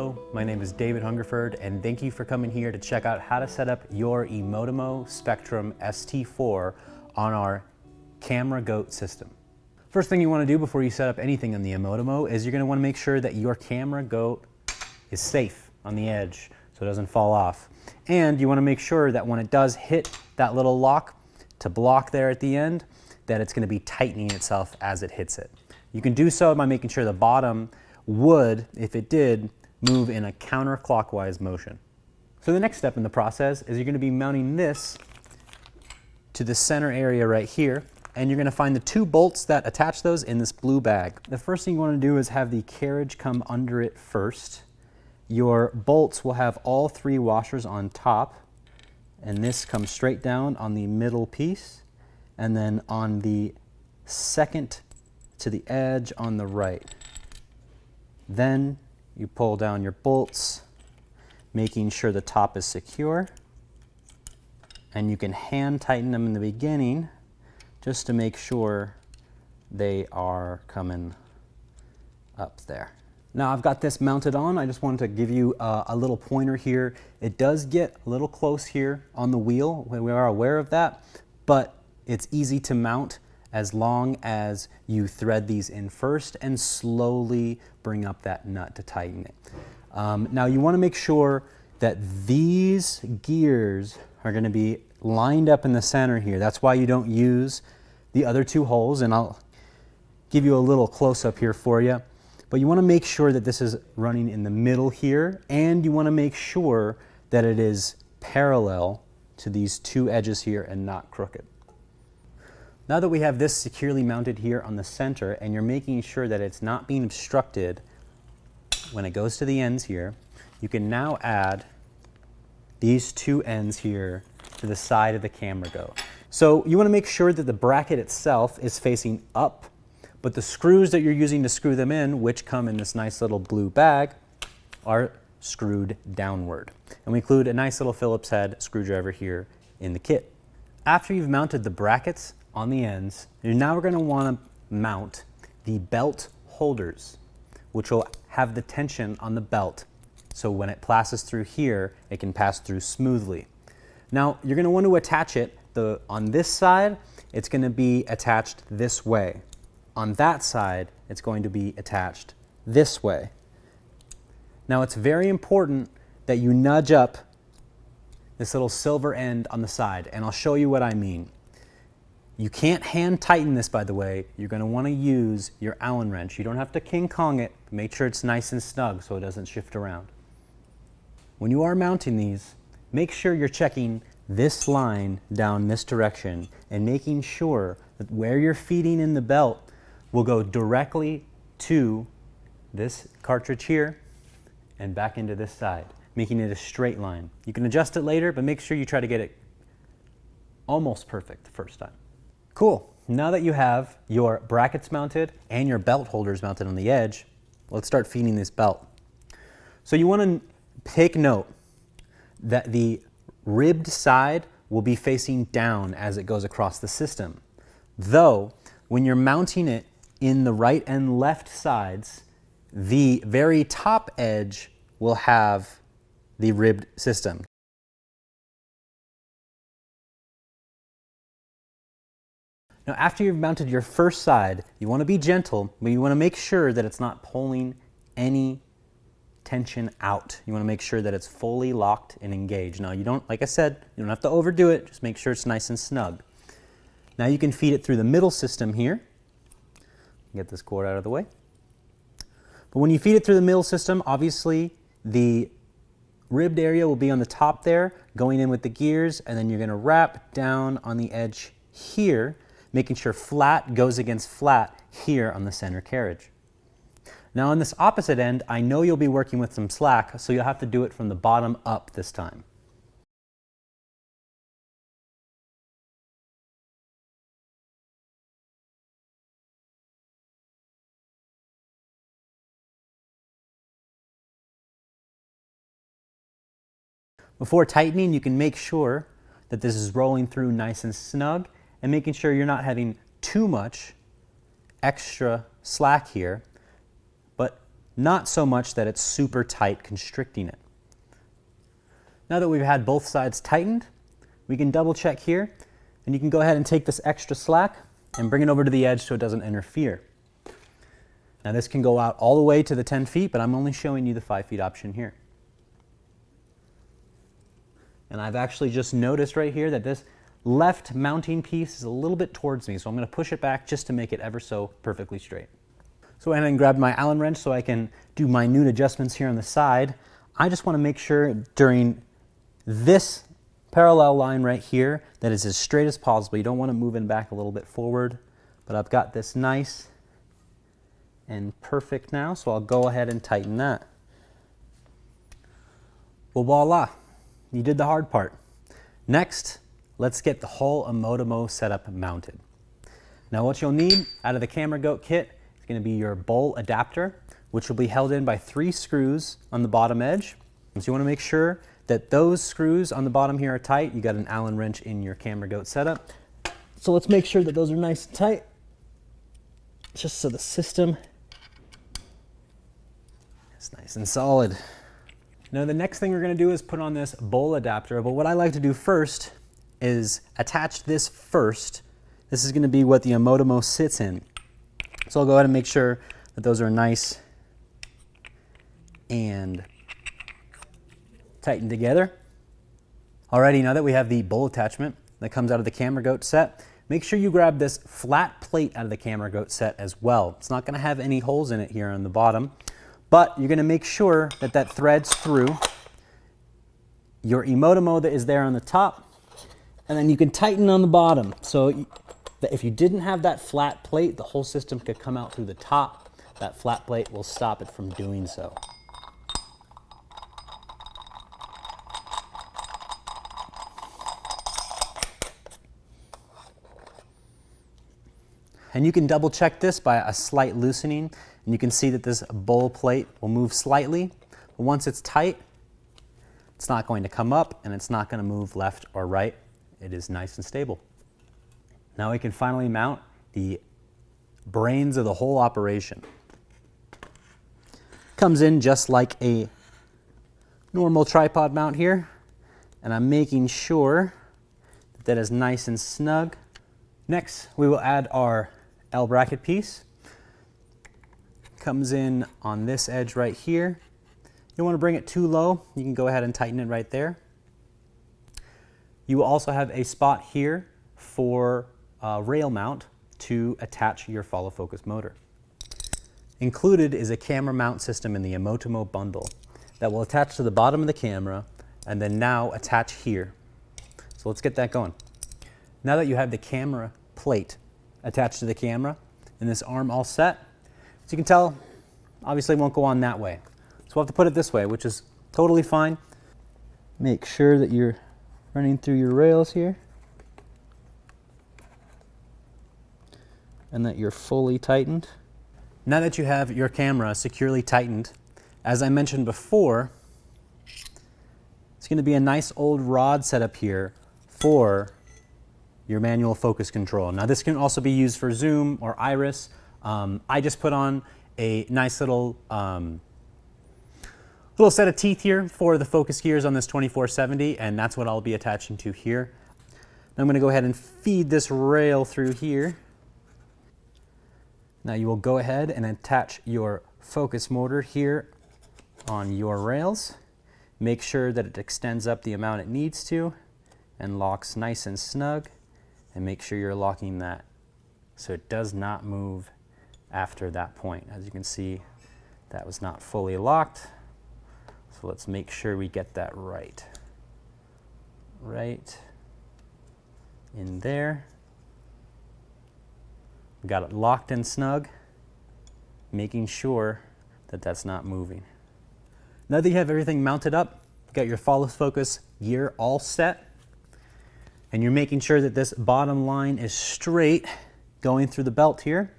Hello, my name is David Hungerford, and thank you for coming here to check out how to set up your eMotimo Spectrum ST4 on our camera goat system. First thing you want to do before you set up anything on the eMotimo is you're going to want to make sure that your camera goat is safe on the edge so it doesn't fall off. And you want to make sure that when it does hit that little lock to block there at the end, that it's going to be tightening itself as it hits it. You can do so by making sure the bottom would, if it did, move in a counterclockwise motion. So the next step in the process is you're going to be mounting this to the center area right here, and you're going to find the two bolts that attach those in this blue bag. The first thing you want to do is have the carriage come under it first. Your bolts will have all three washers on top, and this comes straight down on the middle piece, and then on the second to the edge on the right. Then you pull down your bolts, making sure the top is secure, and you can hand tighten them in the beginning just to make sure they are coming up there. Now I've got this mounted on. I just wanted to give you a little pointer here. It does get a little close here on the wheel. We are aware of that, but it's easy to mount as long as you thread these in first and slowly bring up that nut to tighten it. Now you want to make sure that these gears are going to be lined up in the center here. That's why you don't use the other two holes, and I'll give you a little close-up here for you. But you want to make sure that this is running in the middle here, and you want to make sure that it is parallel to these two edges here and not crooked. Now that we have this securely mounted here on the center, and you're making sure that it's not being obstructed when it goes to the ends here, you can now add these two ends here to the side of the camera goat. So you want to make sure that the bracket itself is facing up, but the screws that you're using to screw them in, which come in this nice little blue bag, are screwed downward. And we include a nice little Phillips head screwdriver here in the kit. After you've mounted the brackets on the ends, you're now going to want to mount the belt holders, which will have the tension on the belt, so when it passes through here, it can pass through smoothly. Now you're going to want to attach it on this side. It's going to be attached this way. On that side, it's going to be attached this way. Now it's very important that you nudge up this little silver end on the side, and I'll show you what I mean. You can't hand tighten this, by the way. You're going to want to use your Allen wrench. You don't have to King Kong it. Make sure it's nice and snug so it doesn't shift around. When you are mounting these, make sure you're checking this line down this direction and making sure that where you're feeding in the belt will go directly to this cartridge here and back into this side, making it a straight line. You can adjust it later, but make sure you try to get it almost perfect the first time. Cool. Now that you have your brackets mounted and your belt holders mounted on the edge, let's start feeding this belt. So you want to take note that the ribbed side will be facing down as it goes across the system. Though, when you're mounting it in the right and left sides, the very top edge will have the ribbed system. Now after you've mounted your first side, you want to be gentle, but you want to make sure that it's not pulling any tension out. You want to make sure that it's fully locked and engaged. Now you don't, like I said, you don't have to overdo it, just make sure it's nice and snug. Now you can feed it through the middle system here. Get this cord out of the way. But when you feed it through the middle system, obviously the ribbed area will be on the top there, going in with the gears, and then you're going to wrap down on the edge here, making sure flat goes against flat here on the center carriage. Now on this opposite end, I know you'll be working with some slack, so you'll have to do it from the bottom up this time. Before tightening, you can make sure that this is rolling through nice and snug, and making sure you're not having too much extra slack here, but not so much that it's super tight, constricting it. Now that we've had both sides tightened, we can double check here, and you can go ahead and take this extra slack and bring it over to the edge so it doesn't interfere. Now this can go out all the way to the 10 feet, but I'm only showing you the 5 feet option here. And I've actually just noticed right here that this left mounting piece is a little bit towards me, so I'm going to push it back just to make it ever so perfectly straight. So I went and grabbed my Allen wrench so I can do minute adjustments here on the side. I just want to make sure during this parallel line right here that is as straight as possible. You don't want to move it back a little bit forward, but I've got this nice and perfect now, so I'll go ahead and tighten that. Well, voila, you did the hard part. Next, let's get the whole eMotimo setup mounted. Now what you'll need out of the Camera Goat kit is going to be your bowl adapter, which will be held in by 3 screws on the bottom edge. So you want to make sure that those screws on the bottom here are tight. You got an Allen wrench in your Camera Goat setup. So let's make sure that those are nice and tight, just so the system is nice and solid. Now the next thing we're going to do is put on this bowl adapter, but what I like to do first is attach this first. This is going to be what the eMotimo sits in. So I'll go ahead and make sure that those are nice and tightened together. Alrighty, now that we have the bowl attachment that comes out of the Camera Goat set, make sure you grab this flat plate out of the Camera Goat set as well. It's not going to have any holes in it here on the bottom, but you're going to make sure that that threads through your eMotimo that is there on the top, and then you can tighten on the bottom. So that if you didn't have that flat plate, the whole system could come out through the top. That flat plate will stop it from doing so. And you can double check this by a slight loosening, and you can see that this bowl plate will move slightly. But once it's tight, it's not going to come up and it's not going to move left or right. It is nice and stable. Now we can finally mount the brains of the whole operation. Comes in just like a normal tripod mount here, and I'm making sure that that is nice and snug. Next, we will add our L bracket piece. Comes in on this edge right here. You don't want to bring it too low. You can go ahead and tighten it right there. You will also have a spot here for a rail mount to attach your follow focus motor. Included is a camera mount system in the eMotimo bundle that will attach to the bottom of the camera and then now attach here. So let's get that going. Now that you have the camera plate attached to the camera and this arm all set, as you can tell, obviously it won't go on that way. So we'll have to put it this way, which is totally fine. Make sure that you're running through your rails here and that you're fully tightened. Now that you have your camera securely tightened, as I mentioned before, it's going to be a nice old rod setup here for your manual focus control. Now this can also be used for zoom or iris. I just put on a nice little set of teeth here for the focus gears on this 2470, and that's what I'll be attaching to here. Now I'm going to go ahead and feed this rail through here. Now you will go ahead and attach your focus motor here on your rails. Make sure that it extends up the amount it needs to and locks nice and snug, and make sure you're locking that so it does not move after that point. As you can see, that was not fully locked. So let's make sure we get that right. Right in there. We got it locked and snug, making sure that that's not moving. Now that you have everything mounted up, you got your follow focus gear all set, and you're making sure that this bottom line is straight going through the belt here,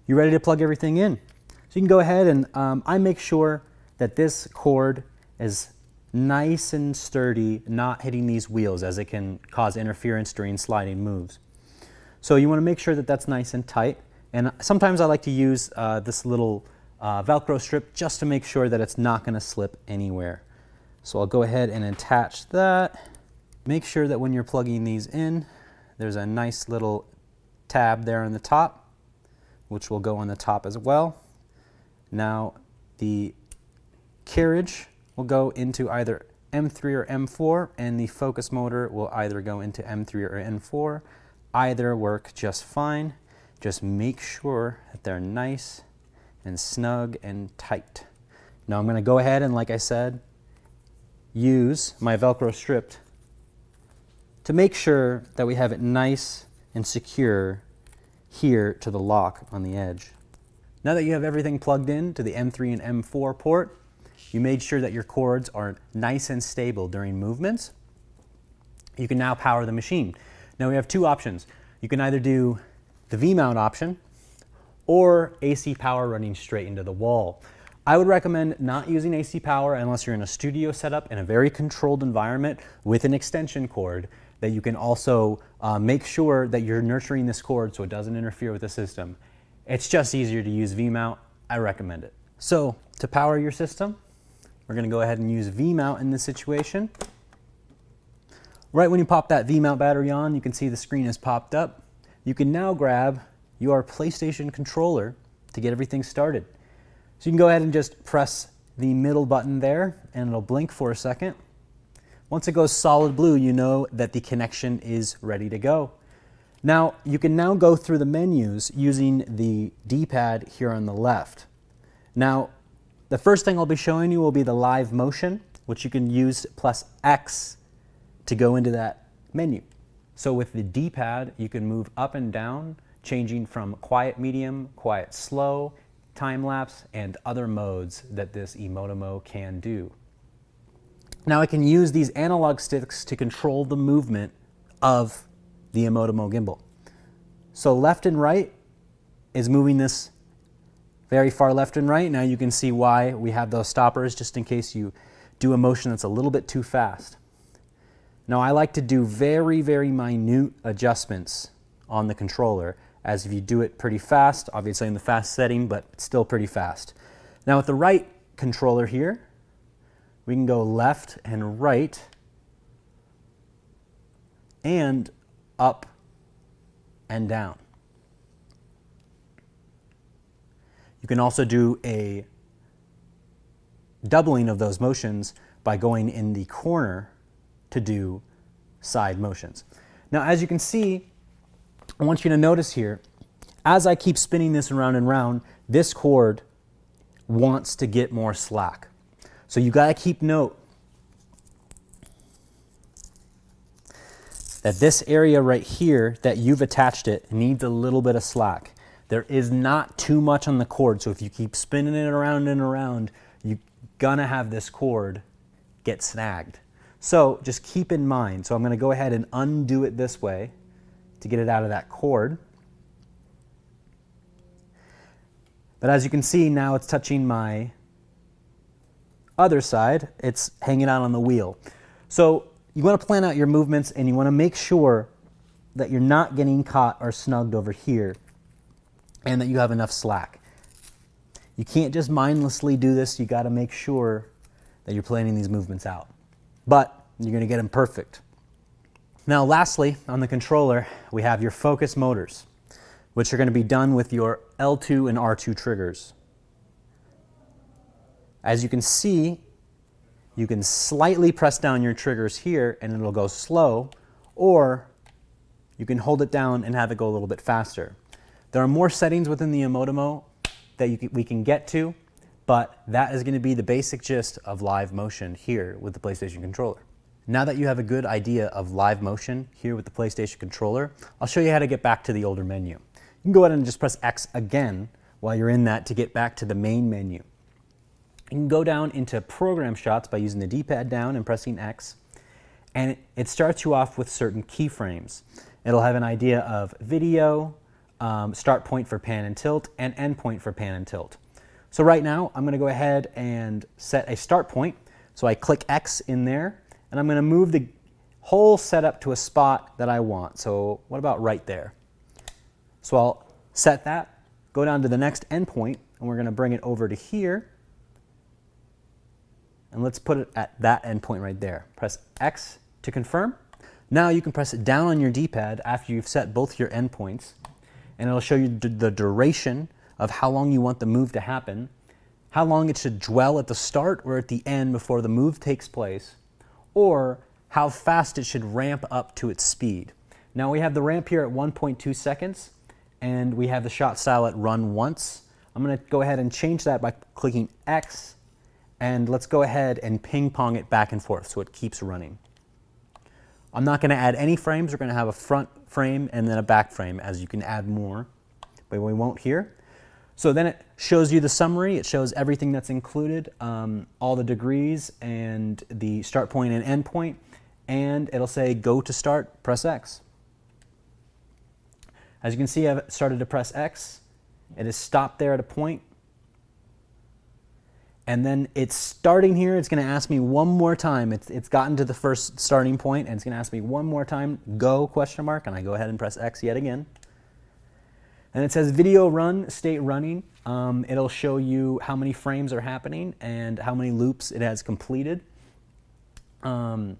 you're ready to plug everything in. So you can go ahead and I make sure that this cord is nice and sturdy, not hitting these wheels, as it can cause interference during sliding moves. So you want to make sure that that's nice and tight. And sometimes I like to use this little Velcro strip just to make sure that it's not going to slip anywhere. So I'll go ahead and attach that. Make sure that when you're plugging these in, there's a nice little tab there on the top, which will go on the top as well. Now the carriage will go into either M3 or M4, and the focus motor will either go into M3 or M4. Either work just fine. Just make sure that they're nice and snug and tight. Now I'm going to go ahead and, like I said, use my Velcro strip to make sure that we have it nice and secure here to the lock on the edge. Now that you have everything plugged in to the M3 and M4 port, you made sure that your cords are nice and stable during movements, you can now power the machine. Now we have two options. You can either do the V-mount option or AC power running straight into the wall. I would recommend not using AC power unless you're in a studio setup in a very controlled environment with an extension cord that you can also make sure that you're nurturing this cord so it doesn't interfere with the system. It's just easier to use V-mount. I recommend it. So to power your system, we're going to go ahead and use V-mount in this situation. Right when you pop that V-mount battery on, you can see the screen has popped up. You can now grab your PlayStation controller to get everything started. So you can go ahead and just press the middle button there and it'll blink for a second. Once it goes solid blue, you know that the connection is ready to go. Now, you can now go through the menus using the D-pad here on the left. Now, the first thing I'll be showing you will be the live motion, which you can use plus X to go into that menu. So with the D-pad, you can move up and down, changing from quiet medium, quiet slow, time-lapse, and other modes that this eMotimo can do. Now I can use these analog sticks to control the movement of the eMotimo gimbal. So left and right is moving this very far left and right. Now you can see why we have those stoppers, just in case you do a motion that's a little bit too fast. Now I like to do very, very minute adjustments on the controller, as if you do it pretty fast, obviously in the fast setting, but it's still pretty fast. Now with the right controller here, we can go left and right and up and down. You can also do a doubling of those motions by going in the corner to do side motions. Now, as you can see, I want you to notice here, as I keep spinning this around and round, this cord wants to get more slack. So you gotta keep note that this area right here that you've attached it needs a little bit of slack. There is not too much on the cord, so if you keep spinning it around and around, you're gonna have this cord get snagged. So just keep in mind, so I'm gonna go ahead and undo it this way to get it out of that cord. But as you can see, now it's touching my other side, it's hanging out on the wheel. So you want to plan out your movements and you want to make sure that you're not getting caught or snugged over here and that you have enough slack. You can't just mindlessly do this, you got to make sure that you're planning these movements out. But you're going to get them perfect. Now lastly, on the controller, we have your focus motors, which are going to be done with your L2 and R2 triggers. As you can see, you can slightly press down your triggers here and it'll go slow, or you can hold it down and have it go a little bit faster. There are more settings within the eMotimo that we can get to, but that is going to be the basic gist of live motion here with the PlayStation controller. Now that you have a good idea of live motion here with the PlayStation controller, I'll show you how to get back to the older menu. You can go ahead and just press X again while you're in that to get back to the main menu. You can go down into program shots by using the D-pad down and pressing X, and it starts you off with certain keyframes. It'll have an idea of video, start point for pan and tilt, and end point for pan and tilt. So right now, I'm going to go ahead and set a start point. So I click X in there, and I'm going to move the whole setup to a spot that I want. So what about right there? So I'll set that, go down to the next end point. and we're going to bring it over to here. And let's put it at that endpoint right there. Press X to confirm. Now you can press it down on your D-pad after you've set both your endpoints, and it'll show you the duration of how long you want the move to happen, how long it should dwell at the start or at the end before the move takes place, or how fast it should ramp up to its speed. Now we have the ramp here at 1.2 seconds, and we have the shot style at run once. I'm going to go ahead and change that by clicking X, and let's go ahead and ping pong it back and forth so it keeps running. I'm not going to add any frames. We're going to have a front frame and then a back frame, as you can add more, but we won't here. So then it shows you the summary. It shows everything that's included, all the degrees and the start point and end point, and it'll say go to start, press X. As you can see, I've started to press X. It is stopped there at a point. And then it's starting here. It's going to ask me one more time. It's gotten to the first starting point, and it's going to ask me one more time, go, question mark, and I go ahead and press X yet again. And it says video run, state running. It'll show you how many frames are happening and how many loops it has completed. You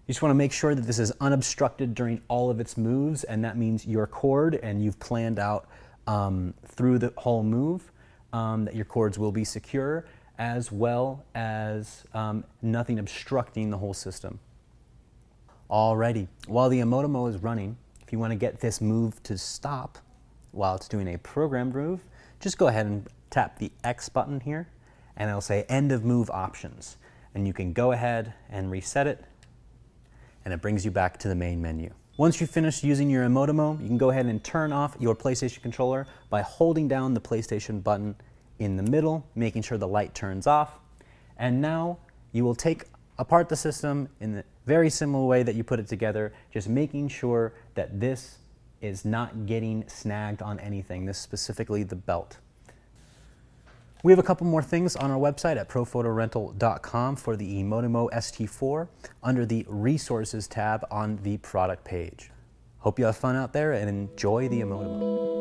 just want to make sure that this is unobstructed during all of its moves, and that means your chord, and you've planned out through the whole move. That your chords will be secure, as well as nothing obstructing the whole system. Alrighty, while the eMotimo is running, if you want to get this move to stop while it's doing a programmed move, just go ahead and tap the X button here, and it'll say end of move options. And you can go ahead and reset it, and it brings you back to the main menu. Once you finish using your eMotimo, you can go ahead and turn off your PlayStation controller by holding down the PlayStation button in the middle, making sure the light turns off. And now you will take apart the system in the very similar way that you put it together, just making sure that this is not getting snagged on anything, this specifically the belt. We have a couple more things on our website at prophotorental.com for the eMotimo ST4 under the Resources tab on the product page. Hope you have fun out there and enjoy the eMotimo.